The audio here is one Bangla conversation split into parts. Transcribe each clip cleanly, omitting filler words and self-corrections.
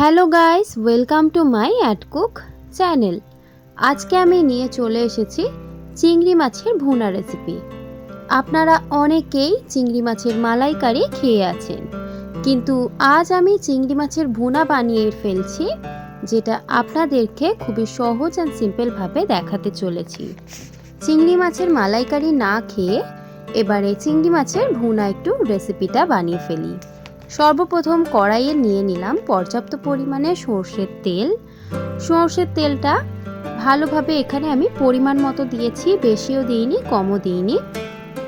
Hello guys, welcome to my at cook channel. আজকে আমি নিয়ে চলে এসেছি চিংড়ি মাছের ভুনা রেসিপি। আপনারা অনেকেই চিংড়ি মাছের মালাইকারি খেয়ে আছেন, কিন্তু আজ আমি চিংড়ি মাছের ভুনা বানিয়ে ফেলছি, যেটা আপনাদেরকে খুবই সহজ অ্যান্ড সিম্পলভাবে দেখাতে চলেছি। চিংড়ি মাছের মালাইকারি না খেয়ে এবারে চিংড়ি মাছের ভুনা একটু রেসিপিটা বানিয়ে ফেলি। সর্বপ্রথম কড়াইয়ে নিয়ে নিলাম পর্যাপ্ত পরিমাণে সর্ষের তেল। সর্ষের তেলটা ভালোভাবে এখানে আমি পরিমাণ মতো দিয়েছি, বেশিও দিইনি কমও দিইনি।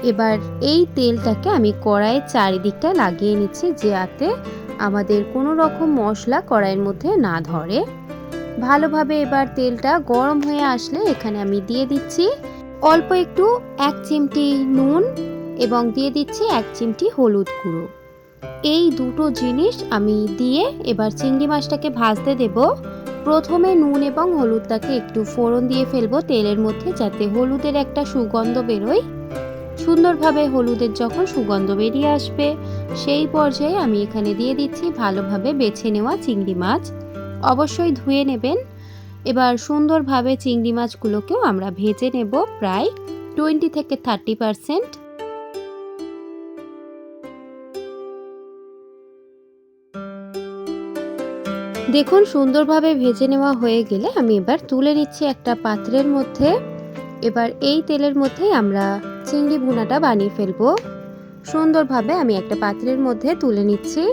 এবার এই তেলটাকে আমি কড়াইয়ের চারিদিকটা লাগিয়ে নিচ্ছি, যাতে আমাদের কোনো রকম মশলা কড়াইয়ের মধ্যে না ধরে। ভালোভাবে এবার তেলটা গরম হয়ে আসলে এখানে আমি দিয়ে দিচ্ছি অল্প একটু 1 চিমটি নুন এবং দিয়ে দিচ্ছি 1 চিমটি হলুদ গুঁড়ো। এই দুটো জিনিস আমি দিয়ে এবার চিংড়ি মাছটাকে ভাজতে দেব। প্রথমে নুন এবং হলুদটাকে একটু ফোড়ন দিয়ে ফেলবো তেলের মধ্যে, যাতে হলুদের একটা সুগন্ধ বেরোয়। সুন্দরভাবে হলুদের যখন সুগন্ধ বেরিয়ে আসবে, সেই পর্যায়ে আমি এখানে দিয়ে দিচ্ছি ভালোভাবে বেছে নেওয়া চিংড়ি মাছ। অবশ্যই ধুয়ে নেবেন। এবার সুন্দরভাবে চিংড়ি মাছগুলোকেও আমরা ভেজে নেব প্রায় 20 থেকে 30%। দেখুন, সুন্দরভাবে ভেজে নেওয়া হয়ে গেলে আমি এবার তুলে নিচ্ছি একটা পাত্রের মধ্যে। এবার এই তেলের মধ্যেই আমরা চিংড়ি ভুনাটা বানিয়ে ফেলবো। সুন্দরভাবে আমি একটা পাত্রের মধ্যে তুলে নিচ্ছি।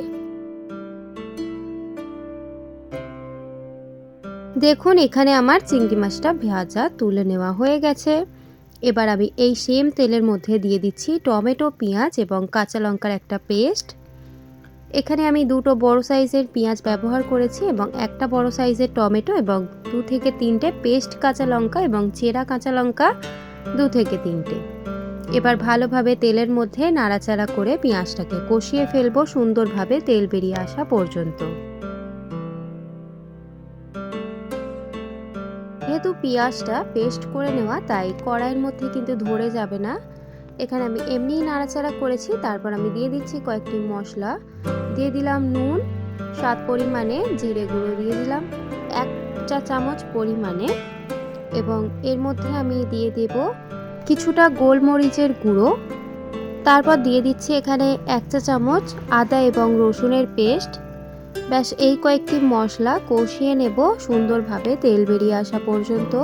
দেখুন, এখানে আমার চিংড়ি মাছটা ভাজা তুলে নেওয়া হয়ে গেছে। এবার আমি এই সেম তেলের মধ্যে দিয়ে দিচ্ছি টমেটো, পেঁয়াজ এবং কাঁচা লঙ্কার একটা পেস্ট। এখানে আমি দুটো বড় সাইজের পেঁয়াজ ব্যবহার করেছি এবং একটা বড় সাইজের টমেটো এবং 2 থেকে 3টে পেস্ট কাঁচা লঙ্কা এবং চেরা কাঁচা লঙ্কা 2 থেকে 3টে। এবার ভালোভাবে তেলের মধ্যে নাড়াচাড়া করে পেঁয়াজটাকে কষিয়ে ফেলবো সুন্দরভাবে তেল বেরিয়ে আসা পর্যন্ত। যেহেতু পেঁয়াজটা পেস্ট করে নেওয়া, তাই কড়াইয়ের মধ্যে কিন্তু ধরে যাবে না। এখানে আমি এমনিই নাড়াচাড়া করেছি। তারপর আমি দিয়ে দিচ্ছি কয়েকটি মশলা। দিয়ে দিলাম নুন, স্বাদ পরিমাণে জিরে গুঁড়ো দিয়ে দিলাম 1 চা চামচ পরিমাণে, এবং এর মধ্যে আমি দিয়ে দেব কিছুটা গোলমরিচের গুঁড়ো। তারপর দিয়ে দিচ্ছি এখানে 1 চা চামচ আদা এবং রসুনের পেস্ট। ব্যাস এই কয়েকটি মশলা কষিয়ে নেব সুন্দরভাবে তেল বেরিয়ে আসা পর্যন্ত।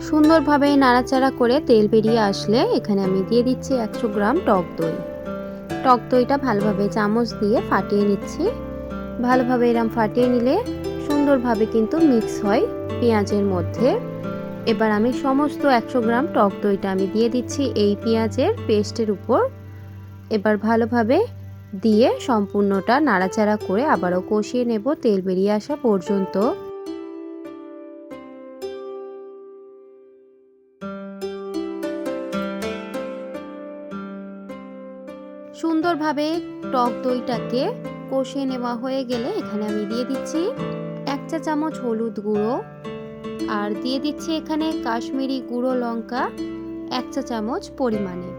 সুন্দরভাবে নাড়াচাড়া করে তেল বেরিয়ে আসলে এখানে আমি দিয়ে দিচ্ছি 100 গ্রাম টক দই। টক দইটা ভালোভাবে চামচ দিয়ে ফাটিয়ে নিচ্ছি। ভালোভাবে এরম ফাটিয়ে নিলে সুন্দরভাবে কিন্তু মিক্স হয় পেঁয়াজের মধ্যে। এবার আমি সমস্ত 100 গ্রাম টক দইটা আমি দিয়ে দিচ্ছি এই পেঁয়াজের পেস্টের উপর। এবার ভালোভাবে দিয়ে সম্পূর্ণটা নাড়াচাড়া করে আবারও কষিয়ে নেব তেল বেরিয়ে আসা পর্যন্ত। সুন্দরভাবে টক দইটাকে কষিয়ে নেওয়া হয়ে গেলে এখানে আমি দিয়ে দিচ্ছি 1 চা চামচ হলুদ গুঁড়ো, আর দিয়ে দিচ্ছি এখানে কাশ্মীরি গুঁড়ো লঙ্কা 1 চা চামচ পরিমাণে।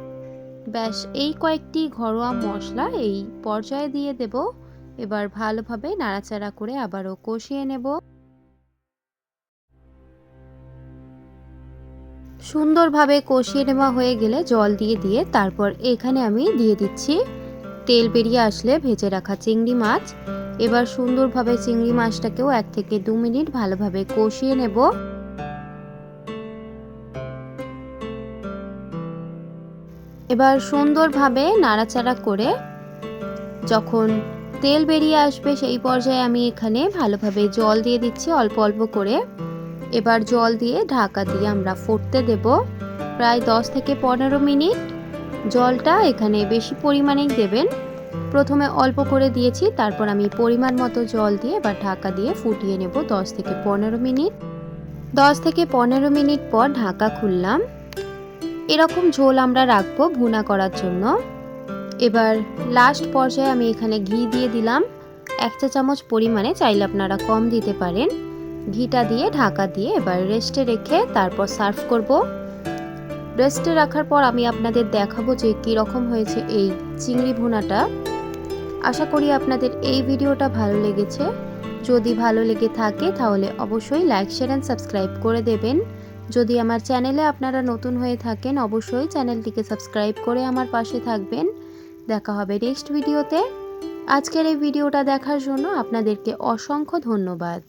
ব্যাস এই কয়েকটি ঘরোয়া মশলা এই পর্যায়ে দিয়ে দেব। এবার ভালোভাবে নাড়াচাড়া করে আবারও কষিয়ে নেব। সুন্দরভাবে কষিয়ে নেওয়া হয়ে গেলে জল দিয়ে তারপর এখানে আমি দিয়ে দিচ্ছি তেল বেরিয়ে আসলে ভেজে রাখা চিংড়ি মাছ। এবার সুন্দরভাবে চিংড়ি মাছটাকেও 1 থেকে 2 মিনিট ভালোভাবে কষিয়ে নেব। এবার সুন্দরভাবে নাড়াচাড়া করে যখন তেল বেরিয়ে আসবে, সেই পর্যায়ে আমি এখানে ভালোভাবে জল দিয়ে দিচ্ছি অল্প অল্প করে। এবার জল দিয়ে ঢাকা দিয়ে আমরা ফুটতে দেব প্রায় 10 থেকে 15 মিনিট। জলটা এখানে বেশি পরিমাণেই দেবেন। প্রথমে অল্প করে দিয়েছি, তারপর আমি পরিমাণ মতো জল দিয়ে এবার ঢাকা দিয়ে ফুটিয়ে নেব 10 থেকে 15 মিনিট। 10 থেকে 15 মিনিট পর ঢাকা খুললাম। এরকম ঝোল আমরা রাখবো ভুনা করার জন্য। এবার লাস্ট পর্যায়ে আমি এখানে ঘি দিয়ে দিলাম 1 চা চামচ পরিমাণে, চাইলে আপনারা কম দিতে পারেন। ঘিটা দিয়ে ঢাকা দিয়ে এবার রেস্টে রেখে তারপর সার্ভ করব। রেস্টে রাখার পর আমি আপনাদের দেখাবো যে কী রকম হয়েছে এই চিংড়ি ভুনাটা। আশা করি আপনাদের এই ভিডিওটা ভালো লেগেছে। যদি ভালো লেগে থাকে তাহলে অবশ্যই লাইক, শেয়ার অ্যান্ড সাবস্ক্রাইব করে দেবেন। যদি আমার চ্যানেলে আপনারা নতুন হয়ে থাকেন অবশ্যই চ্যানেলটিকে সাবস্ক্রাইব করে আমার পাশে থাকবেন। দেখা হবে নেক্সট ভিডিওতে। আজকের এই ভিডিওটা দেখার জন্য আপনাদেরকে অসংখ্য ধন্যবাদ।